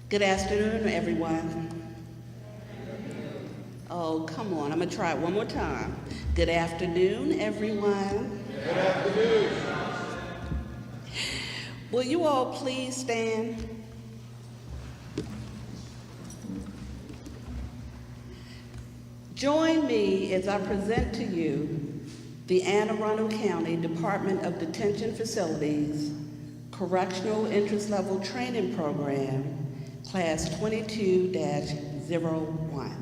Good afternoon, everyone. Oh, come on, I'm gonna try it one more time. Good afternoon, everyone. Good afternoon. Will you all please stand? Join me as I present to you the Anne Arundel County Department of Detention Facilities Correctional Interest Level Training Program, Class 22-01.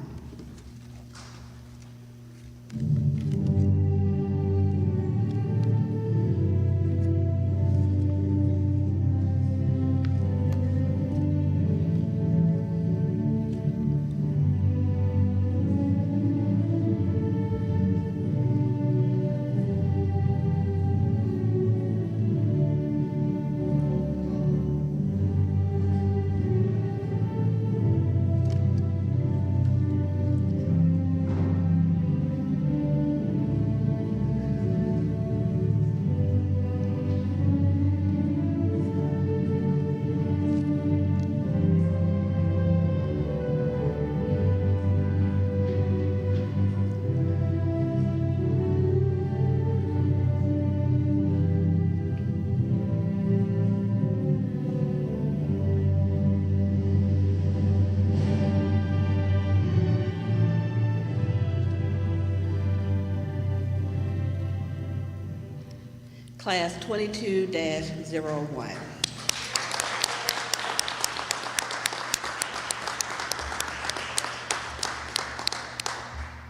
Class 22-01.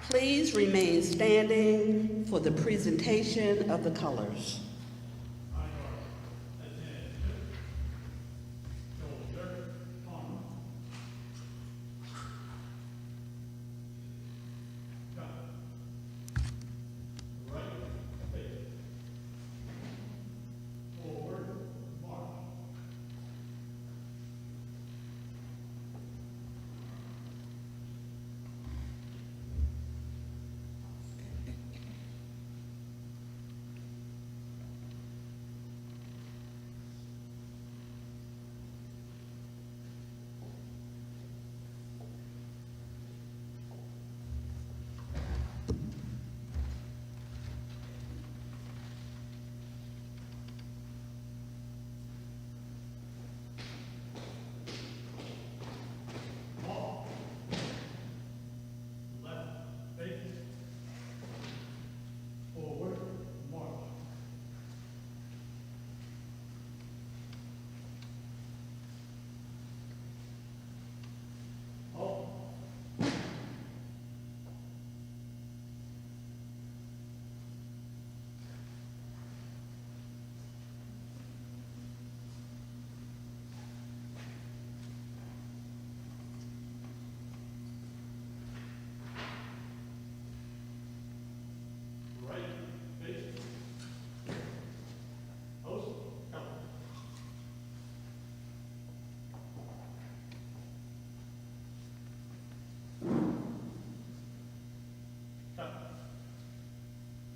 Please remain standing for the presentation of the colors.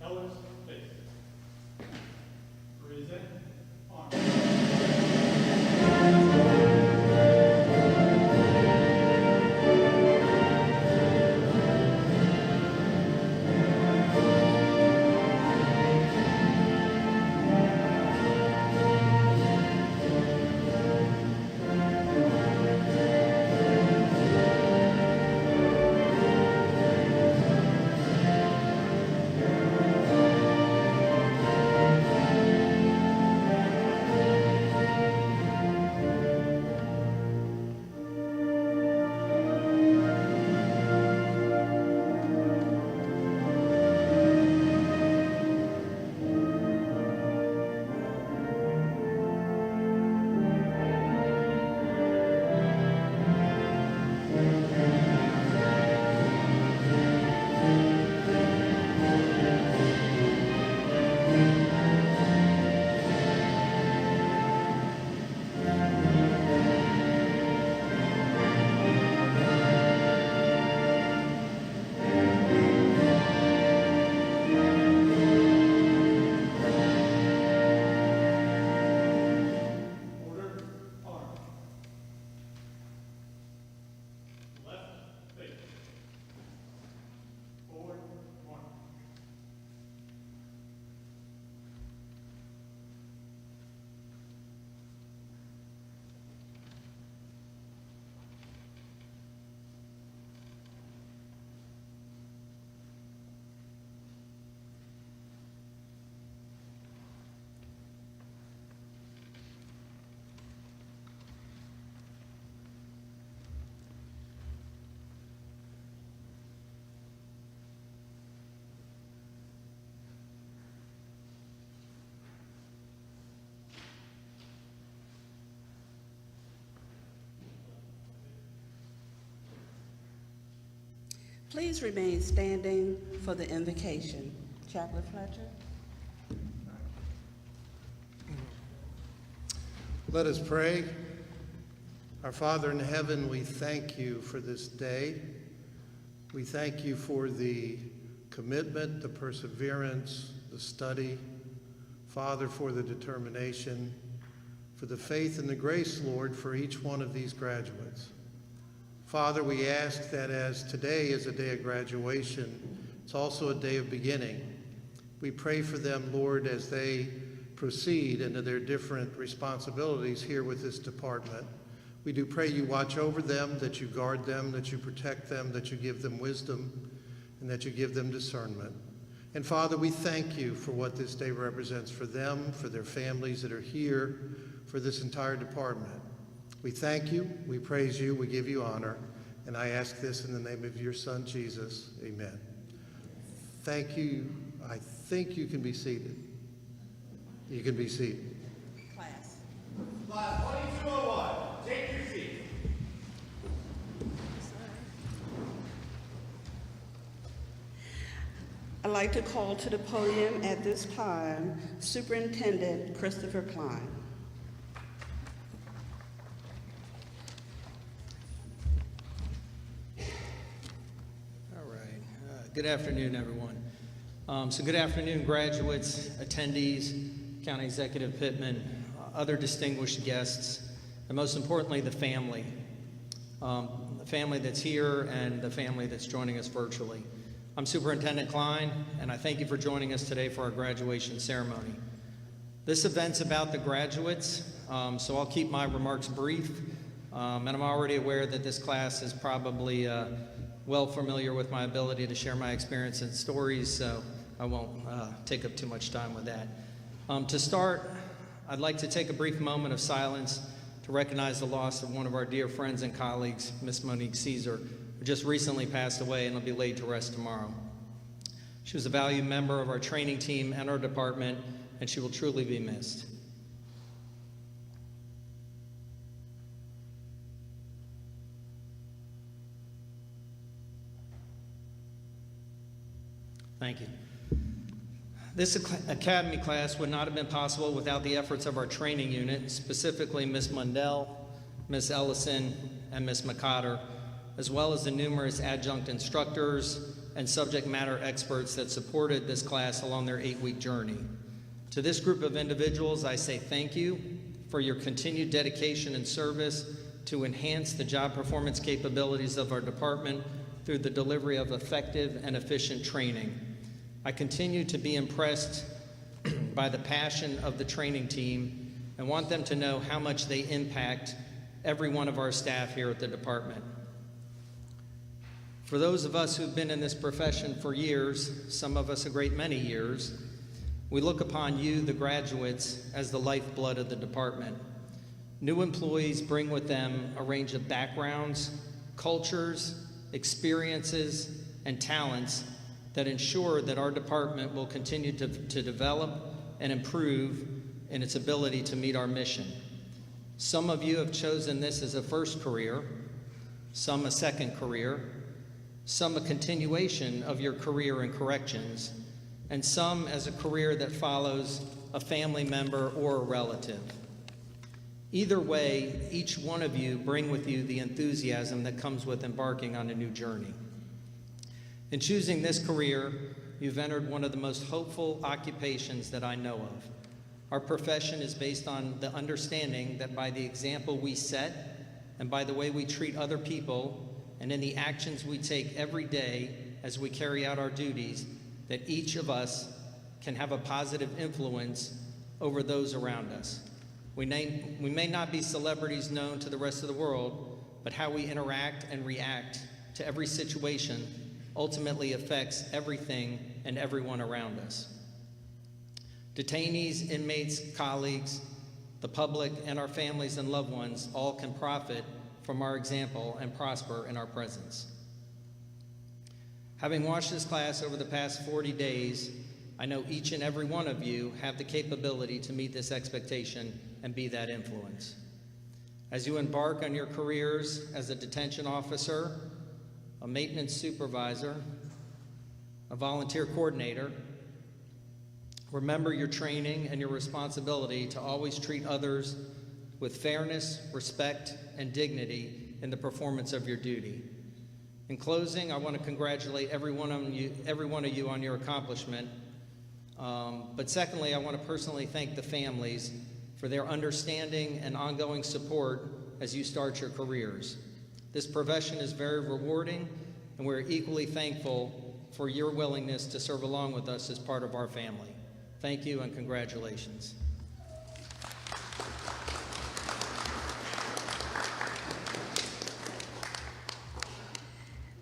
Colors, face. Present. Arm. Please remain standing for the invocation. Chaplain Fletcher. Let us pray. Our Father in heaven, we thank you for this day. We thank you for the commitment, the perseverance, the study. Father, for the determination, for the faith and the grace, Lord, for each one of these graduates. Father, we ask that as today is a day of graduation, it's also a day of beginning. We pray for them, Lord, as they proceed into their different responsibilities here with this department. We do pray you watch over them, that you guard them, that you protect them, that you give them wisdom, and that you give them discernment. And Father, we thank you for what this day represents for them, for their families that are here, for this entire department. We thank you, we praise you, we give you honor, and I ask this in the name of your Son, Jesus. Amen. Thank you. I think you can be seated. You can be seated. Class. Class 2201, take your seat. I'd like to call to the podium at this time Superintendent Christopher Klein. All right. Good afternoon, everyone. So good afternoon, graduates, attendees, County Executive Pittman, other distinguished guests, and most importantly, the family that's here and the family that's joining us virtually. I'm Superintendent Klein, and I thank you for joining us today for our graduation ceremony. This event's about the graduates, so I'll keep my remarks brief, and I'm already aware that this class is probably well familiar with my ability to share my experience and stories, so I won't take up too much time with that. To start, I'd like to take a brief moment of silence to recognize the loss of one of our dear friends and colleagues, Miss Monique Caesar, who just recently passed away and will be laid to rest tomorrow. She was a valued member of our training team and our department, and she will truly be missed. Thank you. This academy class would not have been possible without the efforts of our training unit, specifically Ms. Mundell, Ms. Ellison, and Ms. McCotter, as well as the numerous adjunct instructors and subject matter experts that supported this class along their 8-week journey. To this group of individuals, I say thank you for your continued dedication and service to enhance the job performance capabilities of our department through the delivery of effective and efficient training. I continue to be impressed by the passion of the training team and want them to know how much they impact every one of our staff here at the department. For those of us who've been in this profession for years, some of us a great many years, we look upon you, the graduates, as the lifeblood of the department. New employees bring with them a range of backgrounds, cultures, experiences, and talents that ensure that our department will continue to develop and improve in its ability to meet our mission. Some of you have chosen this as a first career, some a second career, some a continuation of your career in corrections, and some as a career that follows a family member or a relative. Either way, each one of you bring with you the enthusiasm that comes with embarking on a new journey. In choosing this career, you've entered one of the most hopeful occupations that I know of. Our profession is based on the understanding that by the example we set and by the way we treat other people and in the actions we take every day as we carry out our duties, that each of us can have a positive influence over those around us. We may not be celebrities known to the rest of the world, but how we interact and react to every situation ultimately affects everything and everyone around us. Detainees, inmates, colleagues, the public, and our families and loved ones all can profit from our example and prosper in our presence. Having watched this class over the past 40 days, I know each and every one of you have the capability to meet this expectation and be that influence. As you embark on your careers as a detention officer, a maintenance supervisor, a volunteer coordinator. Remember your training and your responsibility to always treat others with fairness, respect, and dignity in the performance of your duty. In closing, I want to congratulate every one of you on your accomplishment. But secondly, I want to personally thank the families for their understanding and ongoing support as you start your careers. This profession is very rewarding, and we're equally thankful for your willingness to serve along with us as part of our family. Thank you and congratulations.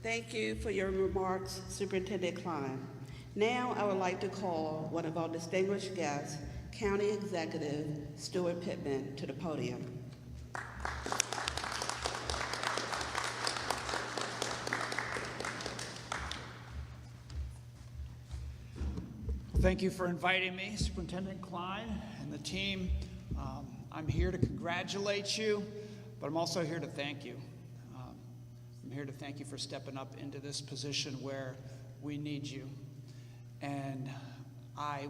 Thank you for your remarks, Superintendent Klein. Now I would like to call one of our distinguished guests, County Executive Stuart Pittman, to the podium. Thank you for inviting me, Superintendent Klein and the team. I'm here to congratulate you, but I'm also here to thank you. I'm here to thank you for stepping up into this position where we need you. And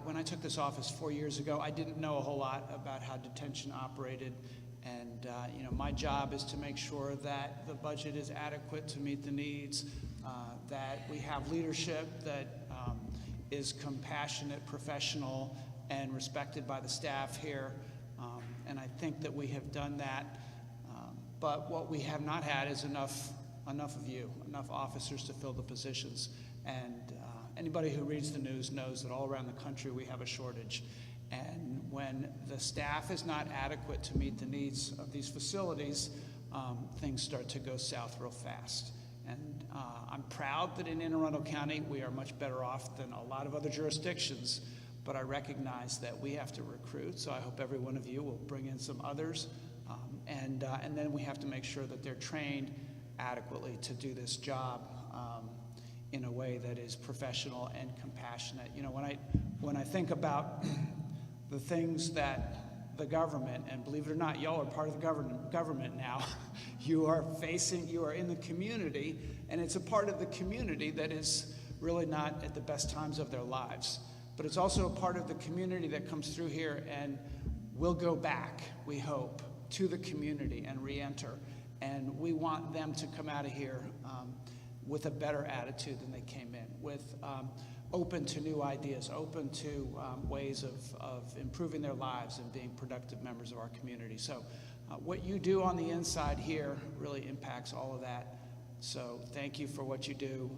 when I took this office 4 years ago, I didn't know a whole lot about how detention operated. And my job is to make sure that the budget is adequate to meet the needs, that we have leadership that is compassionate, professional, and respected by the staff here. And I think that we have done that. But what we have not had is enough of you, enough officers to fill the positions. And anybody who reads the news knows that all around the country we have a shortage. And when the staff is not adequate to meet the needs of these facilities, things start to go south real fast. And I'm proud that in Anne Arundel County we are much better off than a lot of other jurisdictions, but I recognize that we have to recruit, so I hope every one of you will bring in some others, and then we have to make sure that they're trained adequately to do this job in a way that is professional and compassionate. You know, when I think about the things that the government, and believe it or not, y'all are part of the government now. You are in the community, and it's a part of the community that is really not at the best times of their lives. But it's also a part of the community that comes through here and will go back, we hope, to the community and re-enter. And we want them to come out of here with a better attitude than they came in, with open to new ideas, open to ways of improving their lives and being productive members of our community. So what you do on the inside here really impacts all of that. So thank you for what you do.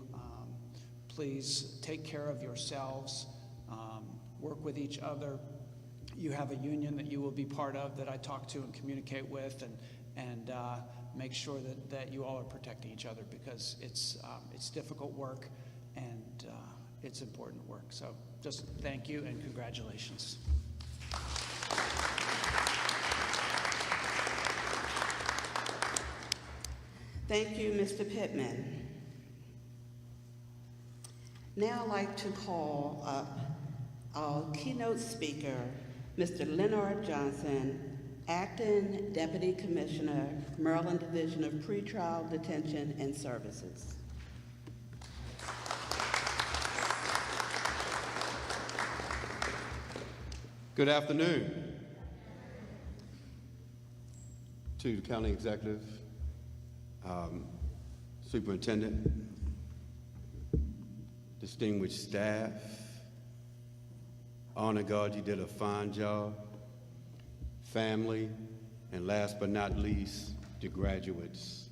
Please take care of yourselves, work with each other. You have a union that you will be part of that I talk to and communicate with, and make sure that you all are protecting each other, because it's difficult work and it's important work. So just thank you and congratulations. Thank you, Mr. Pittman. Now I'd like to call up our keynote speaker, Mr. Leonard Johnson, Acting Deputy Commissioner, Maryland Division of Pretrial Detention and Services. Good afternoon to the County Executive, Superintendent, distinguished staff. Honor God, you did a fine job. Family, and last but not least, the graduates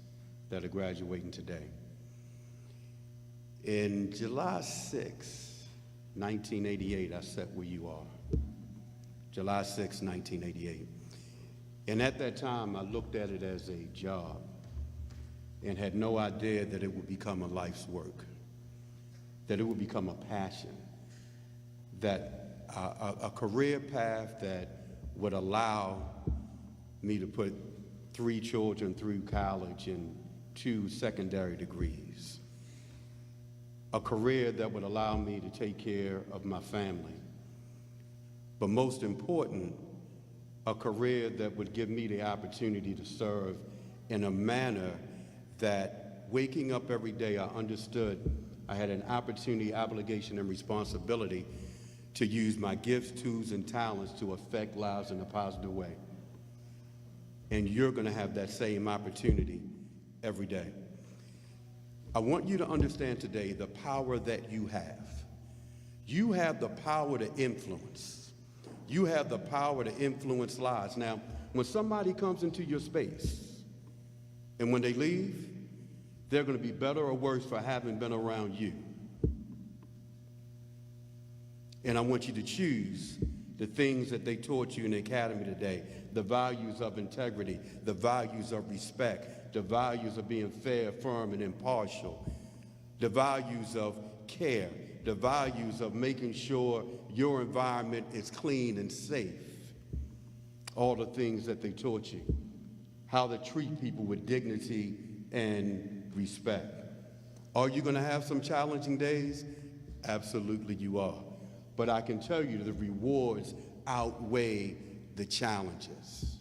that are graduating today. In July 6, 1988, I sat where you are. July 6, 1988. And at that time, I looked at it as a job and had no idea that it would become a life's work, that it would become a passion, that a career path that would allow me to put 3 children through college and 2 secondary degrees, a career that would allow me to take care of my family, but most important, a career that would give me the opportunity to serve in a manner that waking up every day, I understood I had an opportunity, obligation, and responsibility to use my gifts, tools, and talents to affect lives in a positive way. And you're going to have that same opportunity every day. I want you to understand today the power that you have. You have the power to influence. You have the power to influence lives. Now, when somebody comes into your space and when they leave, they're going to be better or worse for having been around you. And I want you to choose the things that they taught you in the academy today, the values of integrity, the values of respect, the values of being fair, firm, and impartial, the values of care, the values of making sure your environment is clean and safe, all the things that they taught you, how to treat people with dignity and respect. Are you going to have some challenging days? Absolutely you are. But I can tell you the rewards outweigh the challenges.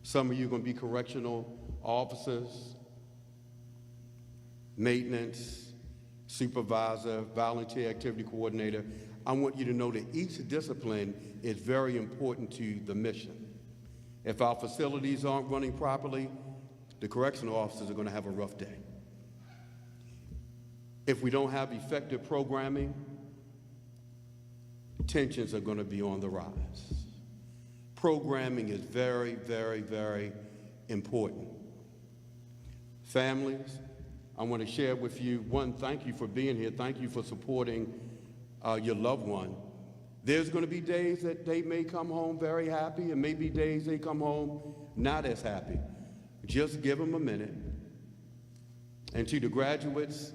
Some of you are going to be correctional officers, maintenance, supervisor, volunteer activity coordinator. I want you to know that each discipline is very important to the mission. If our facilities aren't running properly, the correctional officers are going to have a rough day. If we don't have effective programming, tensions are going to be on the rise. Programming is very, very, very important. Families, I want to share with you, one, thank you for being here. Thank you for supporting your loved one. There's going to be days that they may come home very happy, and maybe days they come home not as happy. Just give them a minute. And to the graduates,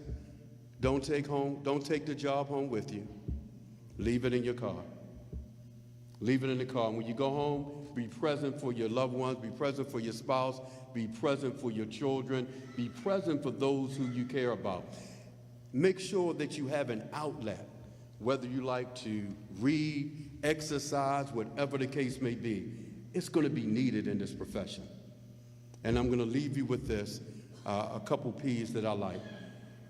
don't take the job home with you. Leave it in your car. Leave it in the car. And when you go home, be present for your loved ones, be present for your spouse, be present for your children, be present for those who you care about. Make sure that you have an outlet, whether you like to read, exercise, whatever the case may be. It's going to be needed in this profession. And I'm going to leave you with this, a couple P's that I like.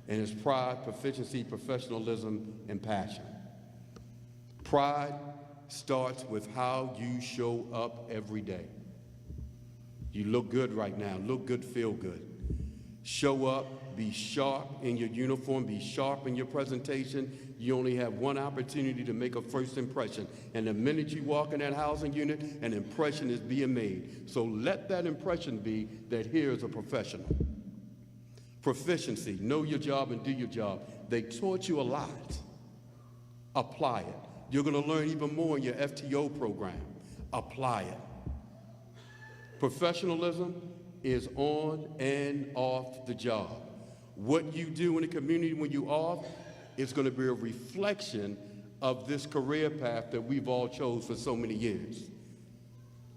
And it's pride, proficiency, professionalism, and passion. Pride starts with how you show up every day. You look good right now. Look good, feel good. Show up, be sharp in your uniform, be sharp in your presentation. You only have one opportunity to make a first impression. And the minute you walk in that housing unit, an impression is being made. So let that impression be that here is a professional. Proficiency, know your job and do your job. They taught you a lot. Apply it. You're going to learn even more in your FTO program. Apply it. Professionalism is on and off the job. What you do in the community when you're off is going to be a reflection of this career path that we've all chose for so many years.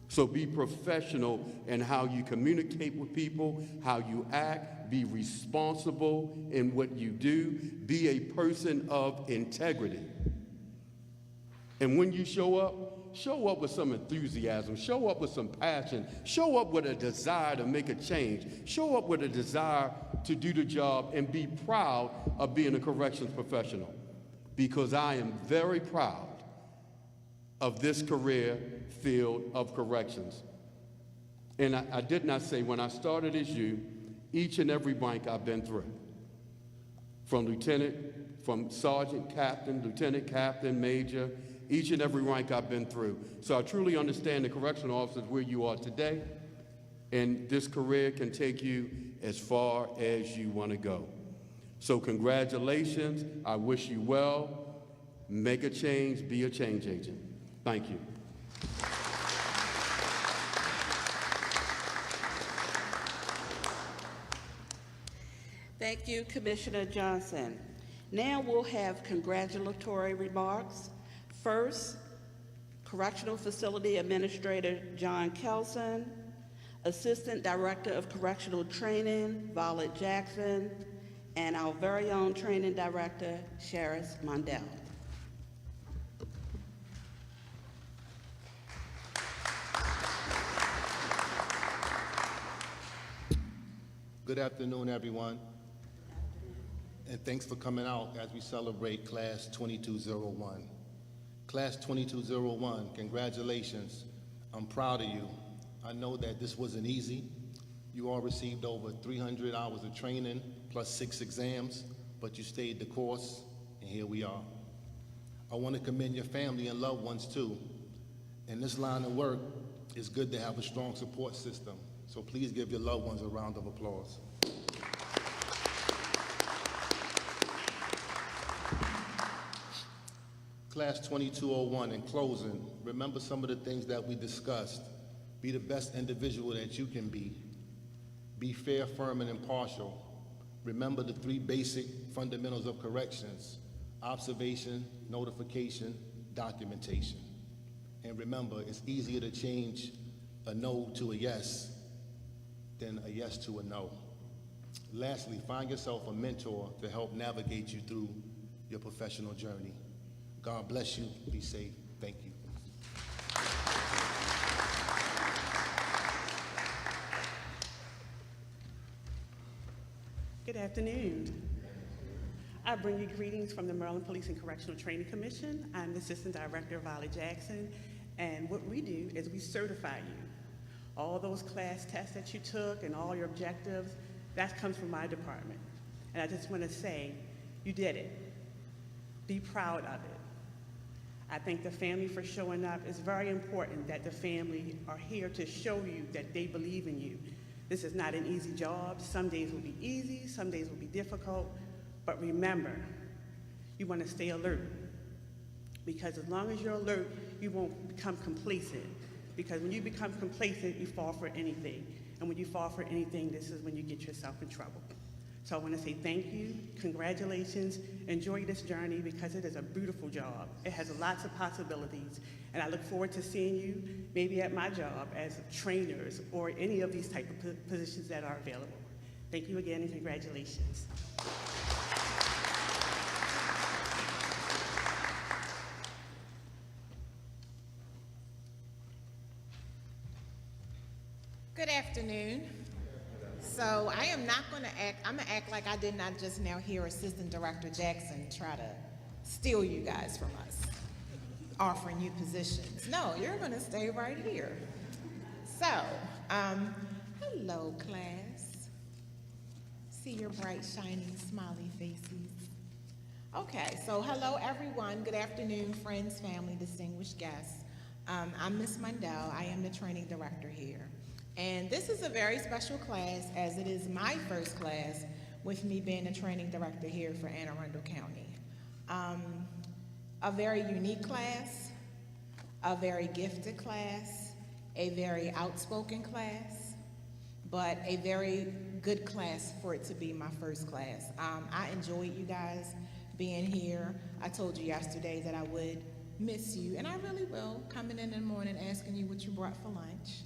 So be professional in how you communicate with people, how you act, be responsible in what you do, be a person of integrity. And when you show up with some enthusiasm, show up with some passion, show up with a desire to make a change, show up with a desire to do the job, and be proud of being a corrections professional. Because I am very proud of this career field of corrections. And I did not say when I started as you, each and every rank I've been through. From sergeant, captain, lieutenant, captain, major, each and every rank I've been through. So I truly understand the correctional officers where you are today, and this career can take you as far as you want to go. So congratulations. I wish you well. Make a change. Be a change agent. Thank you. Thank you, Commissioner Johnson. Now we'll have congratulatory remarks. First, Correctional Facility Administrator John Kelson, Assistant Director of Correctional Training, Violet Jackson, and our very own Training Director, Sharis Mondell. Good afternoon, everyone. And thanks for coming out as we celebrate Class 2201. Class 2201, congratulations. I'm proud of you. I know that this wasn't easy. You all received over 300 hours of training plus 6 exams, but you stayed the course, and here we are. I want to commend your family and loved ones too. In this line of work, it's good to have a strong support system, so please give your loved ones a round of applause. Class 2201, in closing, remember some of the things that we discussed. Be the best individual that you can be. Be fair, firm, and impartial. Remember the 3 basic fundamentals of corrections: observation, notification, documentation. And remember, it's easier to change a no to a yes than a yes to a no. Lastly, find yourself a mentor to help navigate you through your professional journey. God bless you. Be safe. Thank you. Good afternoon. I bring you greetings from the Maryland Police and Correctional Training Commission. I'm the Assistant Director, Violet Jackson, and what we do is we certify you. All those class tests that you took and all your objectives, that comes from my department. And I just want to say, you did it. Be proud of it. I thank the family for showing up. It's very important that the family are here to show you that they believe in you. This is not an easy job. Some days will be easy, some days will be difficult, but remember, you want to stay alert, because as long as you're alert, you won't become complacent, because when you become complacent, you fall for anything, and when you fall for anything, this is when you get yourself in trouble. So I want to say thank you, congratulations, enjoy this journey, because it is a beautiful job. It has lots of possibilities, and I look forward to seeing you maybe at my job as trainers or any of these type of positions that are available. Thank you again, and congratulations. Good afternoon. So I am not going to I'm going to act like I did not just now hear Assistant Director Jackson try to steal you guys from us, offering you positions. No, you're going to stay right here. So, hello, class. See your bright, shining, smiley faces. Okay, so hello, everyone. Good afternoon, friends, family, distinguished guests. I'm Ms. Mundell. I am the training director here. And this is a very special class, as it is my first class with me being a training director here for Anne Arundel County. A very unique class, a very gifted class, a very outspoken class, but a very good class for it to be my first class. I enjoyed you guys being here. I told you yesterday that I would miss you, and I really will, coming in the morning asking you what you brought for lunch.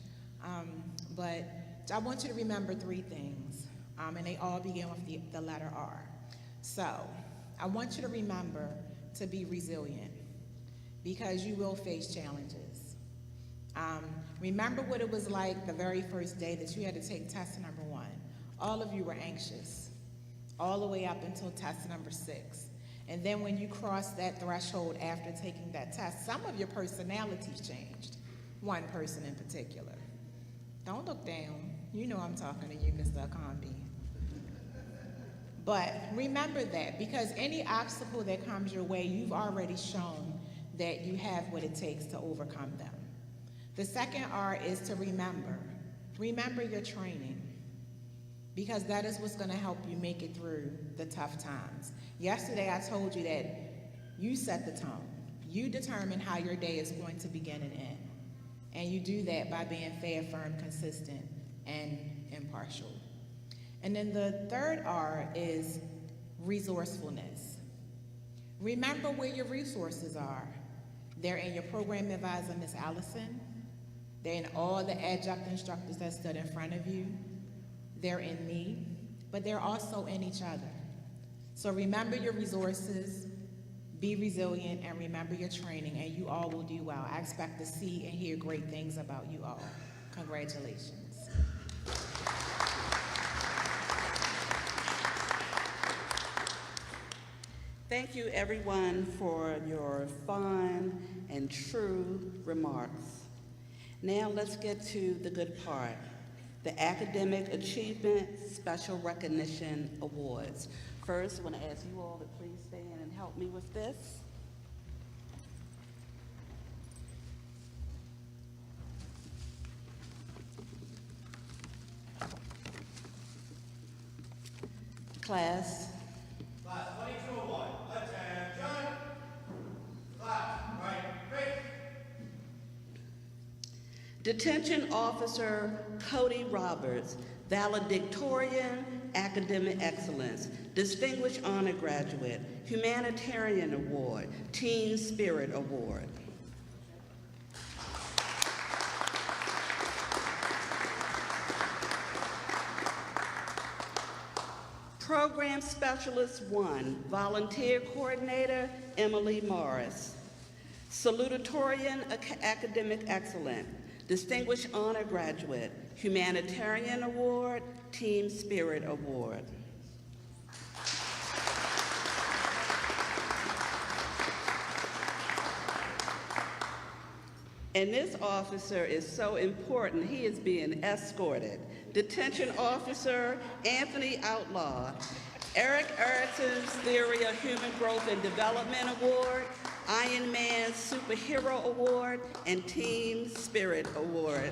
But I want you to remember 3 things, and they all begin with the letter R. So I want you to remember to be resilient, because you will face challenges. Remember what it was like the very first day that you had to take test number 1. All of you were anxious, all the way up until test number 6. And then when you crossed that threshold after taking that test, some of your personalities changed. One person in particular. Don't look down. You know I'm talking to you, Mr. Akambi. But remember that, because any obstacle that comes your way, you've already shown that you have what it takes to overcome them. The second R is to remember. Remember your training, because that is what's going to help you make it through the tough times. Yesterday I told you that you set the tone. You determine how your day is going to begin and end. And you do that by being fair, firm, consistent, and impartial. And then the third R is resourcefulness. Remember where your resources are. They're in your program advisor, Ms. Allison. They're in all the adjunct instructors that stood in front of you. They're in me, but they're also in each other. So remember your resources, be resilient, and remember your training, and you all will do well. I expect to see and hear great things about you all. Congratulations. Thank you, everyone, for your fun and true remarks. Now let's get to the good part, the Academic Achievement Special Recognition Awards. First, I want to ask you all to please stand and help me with this. Class. Class 2201, attention. Class, right, face. Detention Officer Cody Roberts, valedictorian, academic excellence, distinguished honor graduate, humanitarian award, Teen Spirit Award. Program Specialist 1, Volunteer Coordinator, Emily Morris. Salutatorian Academic Excellence, Distinguished Honor Graduate, Humanitarian Award, Team Spirit Award. And this officer is so important, he is being escorted. Detention Officer Anthony Outlaw, Eric Erickson's Theory of Human Growth and Development Award, Iron Man Superhero Award, and Team Spirit Award.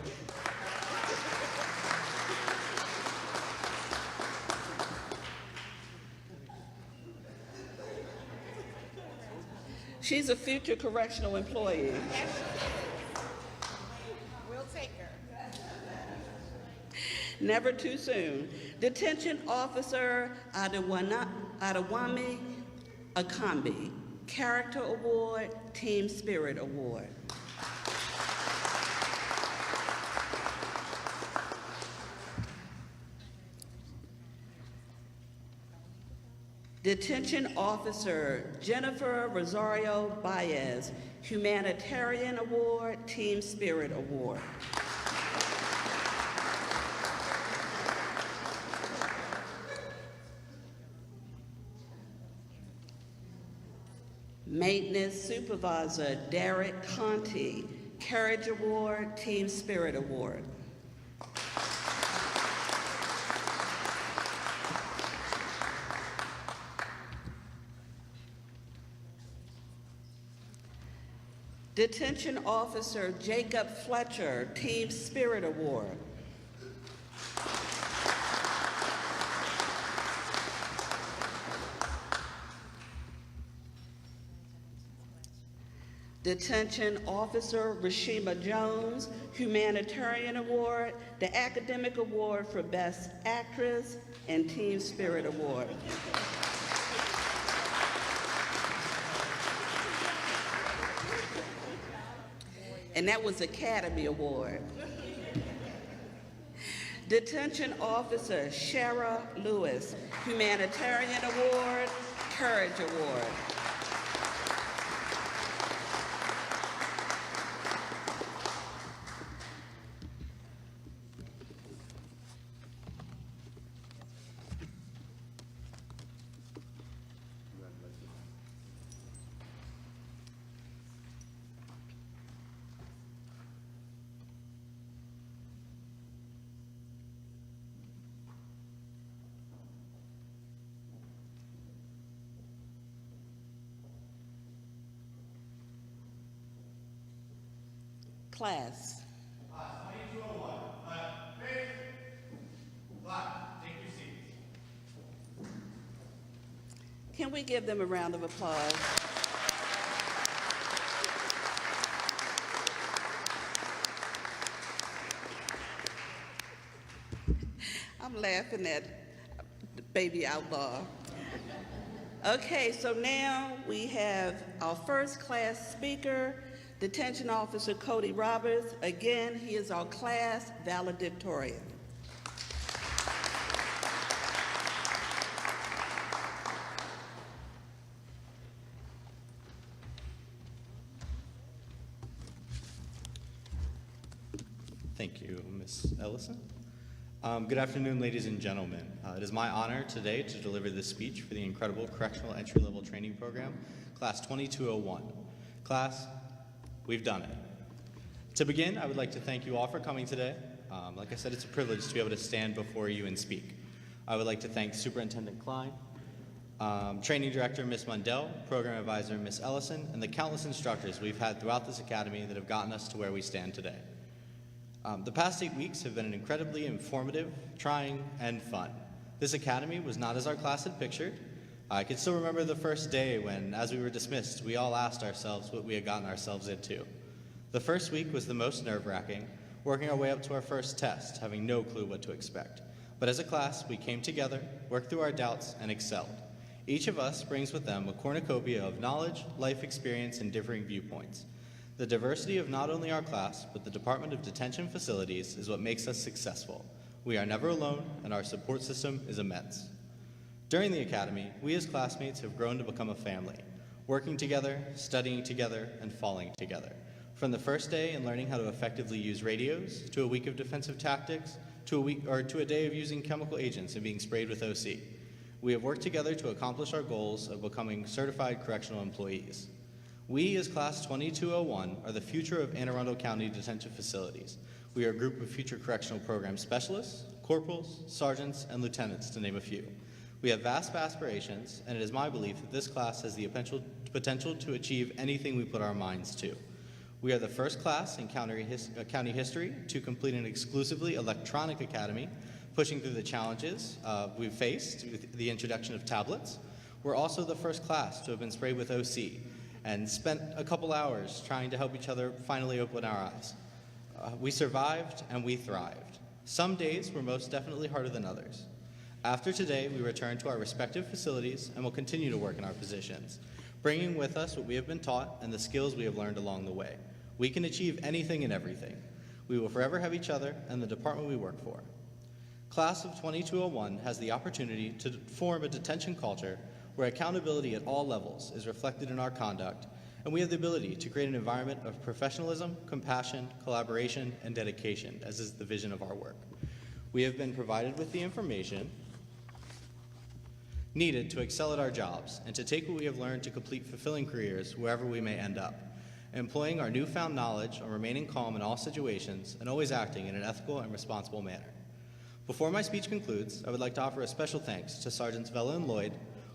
She's a future correctional employee. We'll take her. Never too soon. Detention Officer Adewami Akambi, Character Award, Team Spirit Award. Detention Officer Jennifer Rosario Baez, Humanitarian Award, Team Spirit Award. Maintenance Supervisor Derek Conti, Courage Award, Team Spirit Award. Detention Officer Jacob Fletcher, Team Spirit Award. Detention Officer Rashima Jones, Humanitarian Award, the Academic Award for Best Actress, and Team Spirit Award. And that was Academy Award. Detention Officer Shara Lewis, Humanitarian Award, Courage Award. Class. Class 2201, face. Class, take your seats. Can we give them a round of applause? I'm laughing at Baby Outlaw. Okay, so now we have our first class speaker, Detention Officer Cody Roberts. Again, he is our class valedictorian. Thank you, Ms. Ellison. Good afternoon, ladies and gentlemen. It is my honor today to deliver this speech for the incredible Correctional Entry-Level Training Program, Class 2201. Class, we've done it. To begin, I would like to thank you all for coming today. Like I said, it's a privilege to be able to stand before you and speak. I would like to thank Superintendent Klein, Training Director Ms. Mundell, Program Advisor Ms. Ellison, and the countless instructors we've had throughout this academy that have gotten us to where we stand today. The past 8 weeks have been incredibly informative, trying, and fun. This academy was not as our class had pictured. I can still remember the first day when, as we were dismissed, we all asked ourselves what we had gotten ourselves into. The first week was the most nerve-wracking, working our way up to our first test, having no clue what to expect. But as a class, we came together, worked through our doubts, and excelled. Each of us brings with them a cornucopia of knowledge, life experience, and differing viewpoints. The diversity of not only our class, but the Department of Detention facilities is what makes us successful. We are never alone, and our support system is immense. During the academy, we as classmates have grown to become a family, working together, studying together, and falling together. From the first day in learning how to effectively use radios, to a week of defensive tactics, to a day of using chemical agents and being sprayed with OC. We have worked together to accomplish our goals of becoming certified correctional employees. We, as Class 2201, are the future of Anne Arundel County Detention Facilities. We are a group of future correctional program specialists, corporals, sergeants, and lieutenants, to name a few. We have vast aspirations, and it is my belief that this class has the potential to achieve anything we put our minds to. We are the first class in county history to complete an exclusively electronic academy, pushing through the challenges we've faced with the introduction of tablets. We're also the first class to have been sprayed with OC, and spent a couple hours trying to help each other finally open our eyes. We survived and we thrived. Some days were most definitely harder than others. After today, we return to our respective facilities and will continue to work in our positions, bringing with us what we have been taught and the skills we have learned along the way. We can achieve anything and everything. We will forever have each other and the department we work for. Class of 2201 has the opportunity to form a detention culture where accountability at all levels is reflected in our conduct, and we have the ability to create an environment of professionalism, compassion, collaboration, and dedication, as is the vision of our work. We have been provided with the information needed to excel at our jobs and to take what we have learned to complete fulfilling careers wherever we may end up, employing our newfound knowledge on remaining calm in all situations and always acting in an ethical and responsible manner. Before my speech concludes, I would like to offer a special thanks to Sergeants Vella and Lloyd,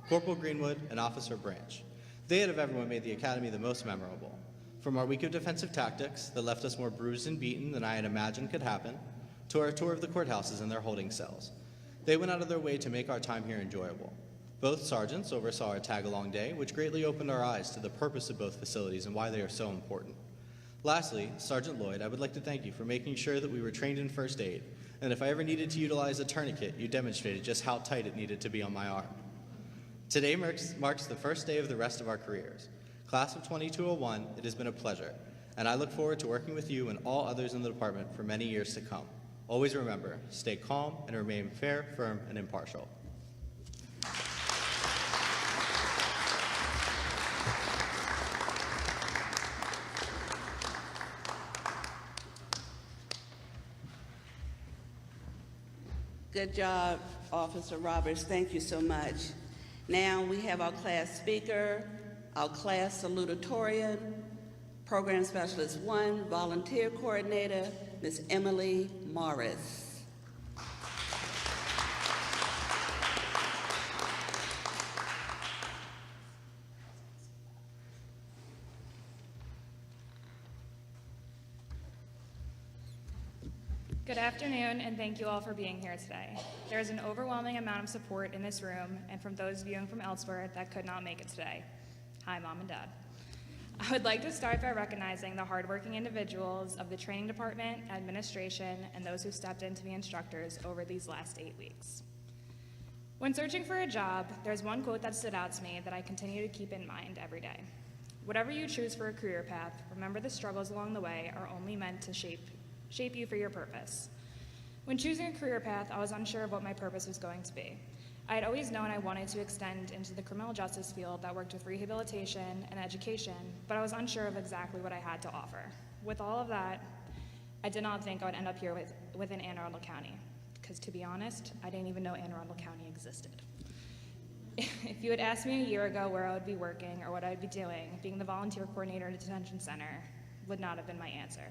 Corporal Greenwood, and Officer Branch. They out of everyone made the academy the most memorable. From our week of defensive tactics that left us more bruised and beaten than I had imagined could happen, to our tour of the courthouses and their holding cells. They went out of their way to make our time here enjoyable. Both sergeants oversaw our tag-along day, which greatly opened our eyes to the purpose of both facilities and why they are so important. Lastly, Sergeant Lloyd, I would like to thank you for making sure that we were trained in first aid, and if I ever needed to utilize a tourniquet, you demonstrated just how tight it needed to be on my arm. Today marks the first day of the rest of our careers. Class of 2201, it has been a pleasure, and I look forward to working with you and all others in the department for many years to come. Always remember, stay calm and remain fair, firm, and impartial. Good job, Officer Roberts. Thank you so much. Now we have our class speaker, our class salutatorian, Program Specialist 1, Volunteer Coordinator, Ms. Emily Morris. Good afternoon, and thank you all for being here today. There is an overwhelming amount of support in this room and from those viewing from elsewhere that could not make it today. Hi, Mom and Dad. I would like to start by recognizing the hardworking individuals of the training department, administration, and those who stepped in to be instructors over these last 8 weeks. When searching for a job, there's one quote that stood out to me that I continue to keep in mind every day. Whatever you choose for a career path, remember the struggles along the way are only meant to shape you for your purpose. When choosing a career path, I was unsure of what my purpose was going to be. I had always known I wanted to extend into the criminal justice field that worked with rehabilitation and education, but I was unsure of exactly what I had to offer. With all of that, I did not think I would end up here within Anne Arundel County. because to be honest, I didn't even know Anne Arundel County existed. If you had asked me a year ago where I would be working or what I would be doing, being the volunteer coordinator at a detention center would not have been my answer.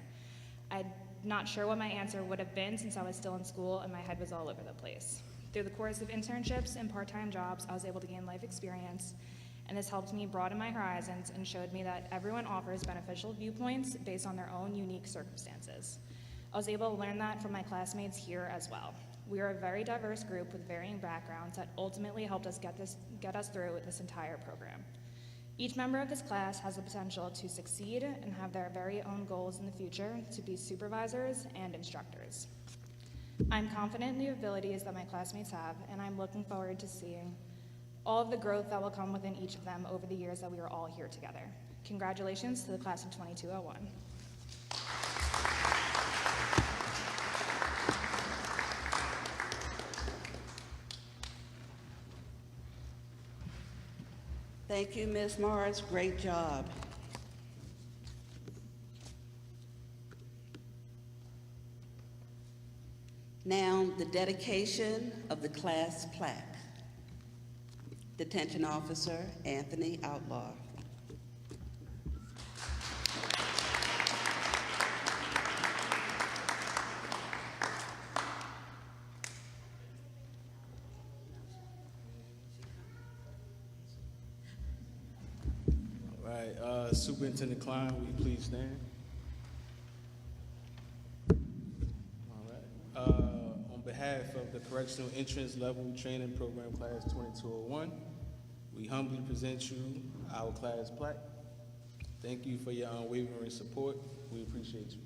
I'm not sure what my answer would have been since I was still in school and my head was all over the place. Through the course of internships and part-time jobs, I was able to gain life experience, and this helped me broaden my horizons and showed me that everyone offers beneficial viewpoints based on their own unique circumstances. I was able to learn that from my classmates here as well. We are a very diverse group with varying backgrounds that ultimately helped us get us through this entire program. Each member of this class has the potential to succeed and have their very own goals in the future to be supervisors and instructors. I'm confident in the abilities that my classmates have, and I'm looking forward to seeing all of the growth that will come within each of them over the years that we are all here together. Congratulations to the class of 2201. Thank you, Ms. Morris. Great job. Now, the dedication of the class plaque. Detention Officer Anthony Outlaw. All right, Superintendent Klein, will you please stand? All right. On behalf of the Correctional Entrance Level Training Program Class 2201, we humbly present you our class plaque. Thank you for your unwavering support. We appreciate you.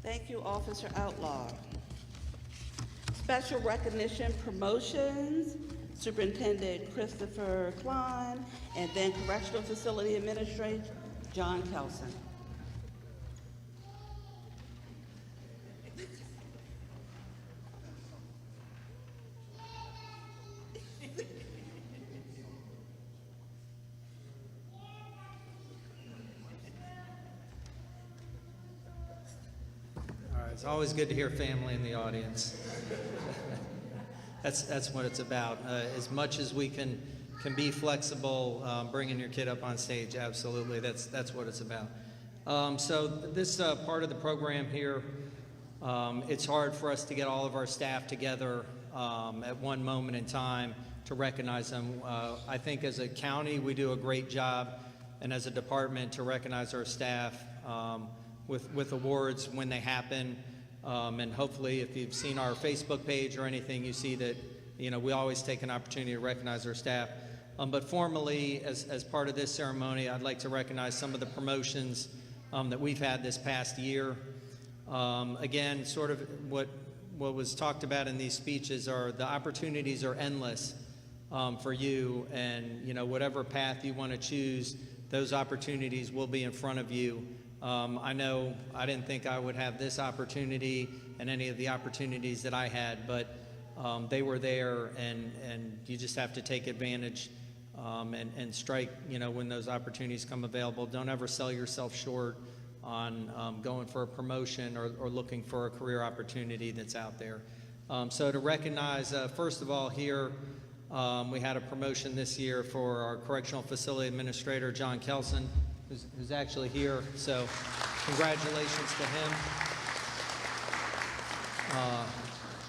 Thank you, Officer Outlaw. Special recognition promotions, Superintendent Christopher Klein, and then Correctional Facility Administrator John Kelson. It's always good to hear family in the audience. That's what it's about. As much as we can be flexible, bringing your kid up on stage, absolutely, that's what it's about. So this part of the program here, it's hard for us to get all of our staff together at one moment in time to recognize them. I think as a county, we do a great job, and as a department to recognize our staff with awards when they happen. And hopefully if you've seen our Facebook page or anything, you see that, we always take an opportunity to recognize our staff. But formally, as part of this ceremony, I'd like to recognize some of the promotions that we've had this past year. Again, sort of what was talked about in these speeches are the opportunities are endless for you, and whatever path you want to choose, those opportunities will be in front of you. I know I didn't think I would have this opportunity and any of the opportunities that I had, but they were there, and you just have to take advantage and strike, when those opportunities come available. Don't ever sell yourself short on going for a promotion or looking for a career opportunity that's out there. So to recognize, first of all, here, we had a promotion this year for our Correctional Facility Administrator, John Kelson, who's actually here, so congratulations to him.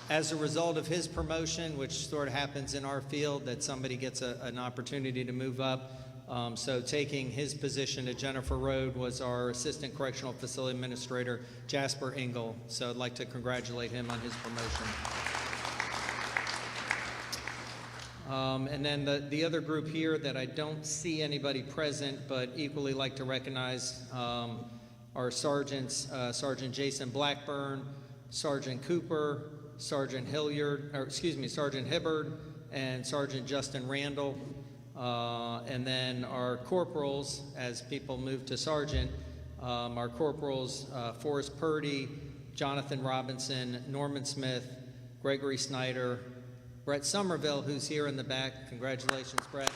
As a result of his promotion, which sort of happens in our field, that somebody gets an opportunity to move up, so taking his position at Jennifer Road was our Assistant Correctional Facility Administrator, Jasper Engel, so I'd like to congratulate him on his promotion. And then the other group here that I don't see anybody present, but equally like to recognize our sergeants, Sergeant Jason Blackburn, Sergeant Cooper, Sergeant Sergeant Hibbard, and Sergeant Justin Randall. And then our corporals, as people move to sergeant, our corporals, Forrest Purdy, Jonathan Robinson, Norman Smith, Gregory Snyder, Brett Somerville, who's here in the back. Congratulations, Brett.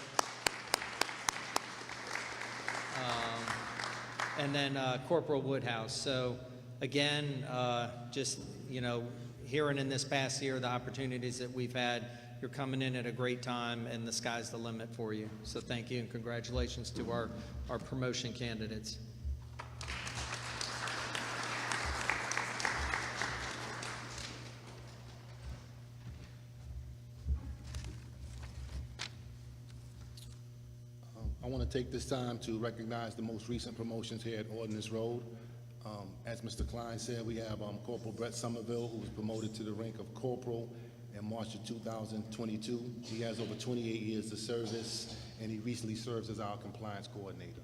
And then Corporal Woodhouse. So again, just, hearing in this past year the opportunities that we've had, you're coming in at a great time, and the sky's the limit for you. So thank you, and congratulations to our promotion candidates. I want to take this time to recognize the most recent promotions here at Ordnance Road. As Mr. Klein said, we have Corporal Brett Somerville, who was promoted to the rank of corporal in March of 2022. He has over 28 years of service, and he recently serves as our compliance coordinator.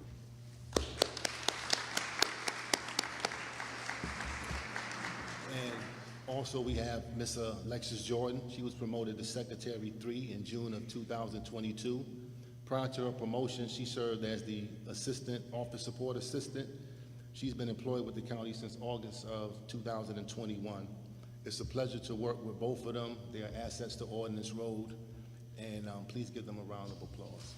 And also we have Miss Alexis Jordan. She was promoted to Secretary 3 in June of 2022. Prior to her promotion, she served as the Assistant Office Support Assistant. She's been employed with the county since August of 2021. It's a pleasure to work with both of them. They are assets to Ordnance Road, and please give them a round of applause.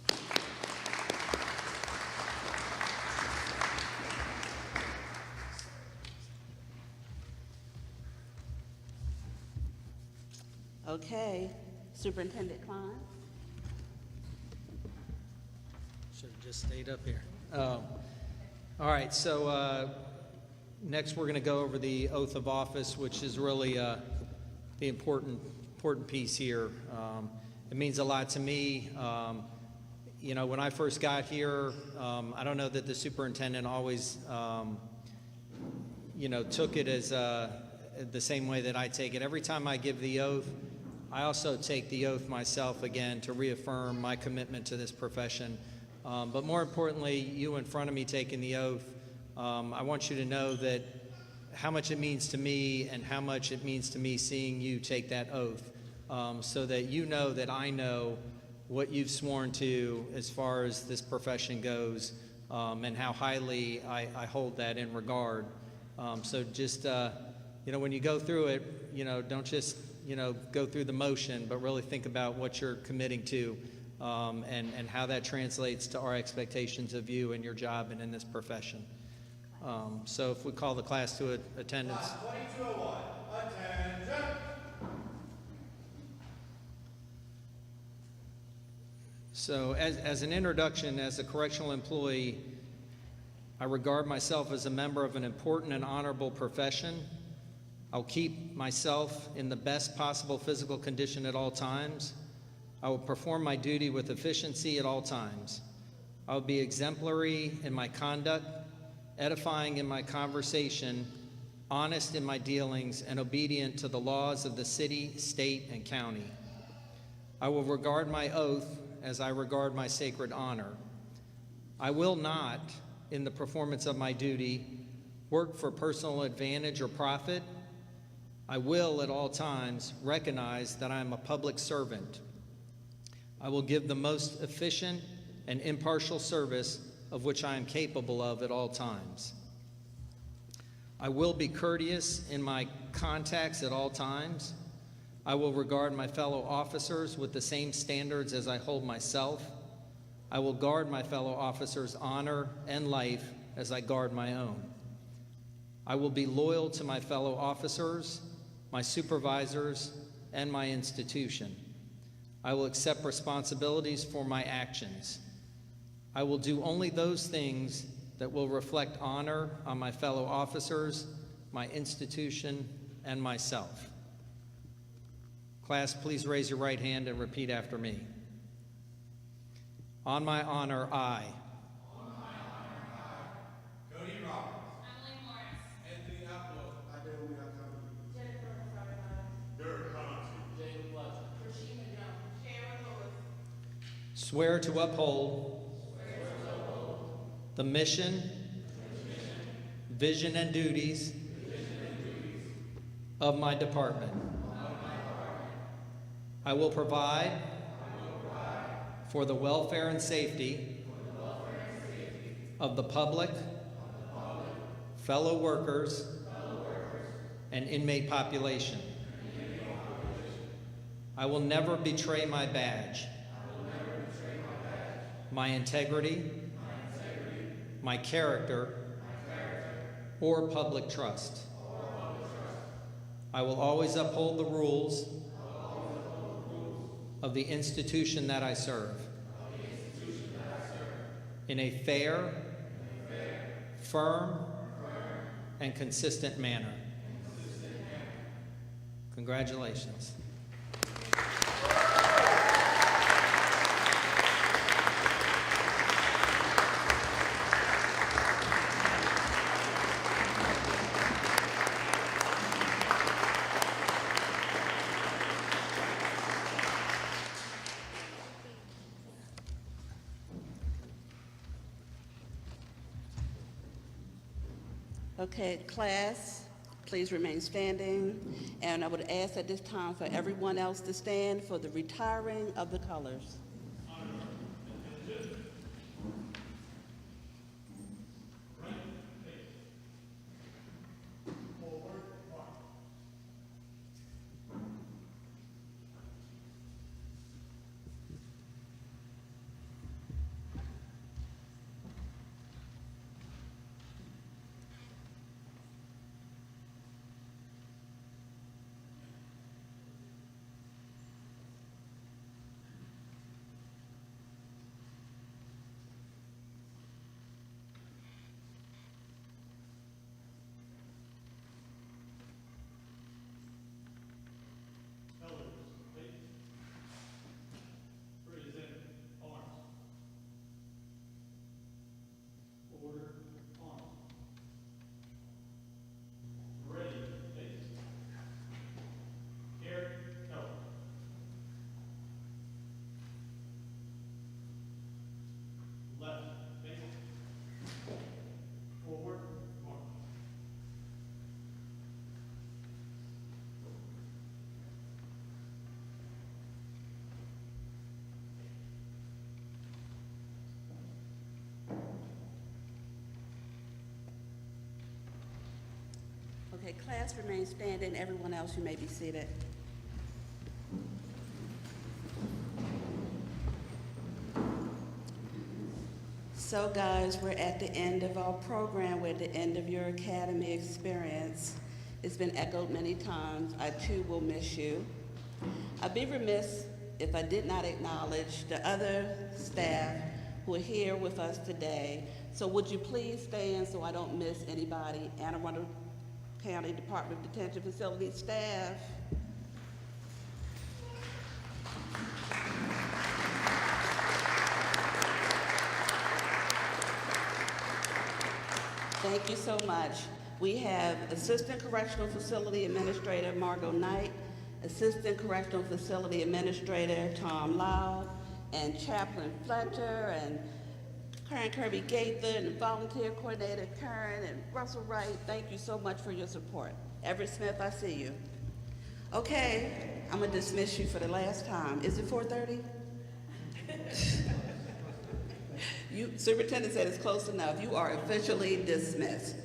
Okay, Superintendent Klein. Should have just stayed up here. All right, so next we're going to go over the oath of office, which is really the important piece here. It means a lot to me. When I first got here, I don't know that the superintendent always, took it as the same way that I take it. Every time I give the oath, I also take the oath myself again to reaffirm my commitment to this profession. But more importantly, you in front of me taking the oath, I want you to know that how much it means to me and how much it means to me seeing you take that oath, so that you know that I know what you've sworn to as far as this profession goes, and how highly I hold that in regard. So just, when you go through it, don't just, go through the motion, but really think about what you're committing to. And how that translates to our expectations of you and your job and in this profession. So if we call the class to attendance. Class 2201, attention. So as an introduction, as a correctional employee, I regard myself as a member of an important and honorable profession. I'll keep myself in the best possible physical condition at all times. I will perform my duty with efficiency at all times. I will be exemplary in my conduct, edifying in my conversation, honest in my dealings, and obedient to the laws of the city, state, and county. I will regard my oath as I regard my sacred honor. I will not, in the performance of my duty, work for personal advantage or profit. I will at all times recognize that I am a public servant. I will give the most efficient and impartial service of which I am capable of at all times. I will be courteous in my contacts at all times. I will regard my fellow officers with the same standards as I hold myself. I will guard my fellow officers' honor and life as I guard my own. I will be loyal to my fellow officers, my supervisors, and my institution. I will accept responsibilities for my actions. I will do only those things that will reflect honor on my fellow officers, my institution, and myself. Class, please raise your right hand and repeat after me. On my honor, I. Cody Roberts. Emily Morris. Anthony Apple. Adeomi Akami. Jennifer Rosado. Derek Conti. Jacob Fletcher. Rashida Jones. Sharon Lewis. Swear to uphold the mission, vision, and duties of my department. I will provide for the welfare and safety of the public fellow workers, and inmate population. I will never betray my badge, my integrity, my character, or public trust. I will always uphold the rules of the institution that I serve in a fair, firm, and consistent manner. Congratulations. Okay, class, please remain standing. And I would ask at this time for everyone else to stand for the retiring of the colors. Okay, class remain standing. Everyone else, you may be seated. So guys, we're at the end of our program. We're at the end of your academy experience. It's been echoed many times. I too will miss you. I'd be remiss if I did not acknowledge the other staff who are here with us today. So would you please stand so I don't miss anybody? Anne Arundel County Department of Detention Facility staff. Thank you so much. We have Assistant Correctional Facility Administrator Margot Knight, Assistant Correctional Facility Administrator Tom Lau, and Chaplain Fletcher, and Karen Kirby Gaither, and Volunteer Coordinator Karen, and Russell Wright. Thank you so much for your support. Everett Smith, I see you. Okay, I'm gonna dismiss you for the last time. Is it 4:30? Superintendent said it's close enough. You are officially dismissed.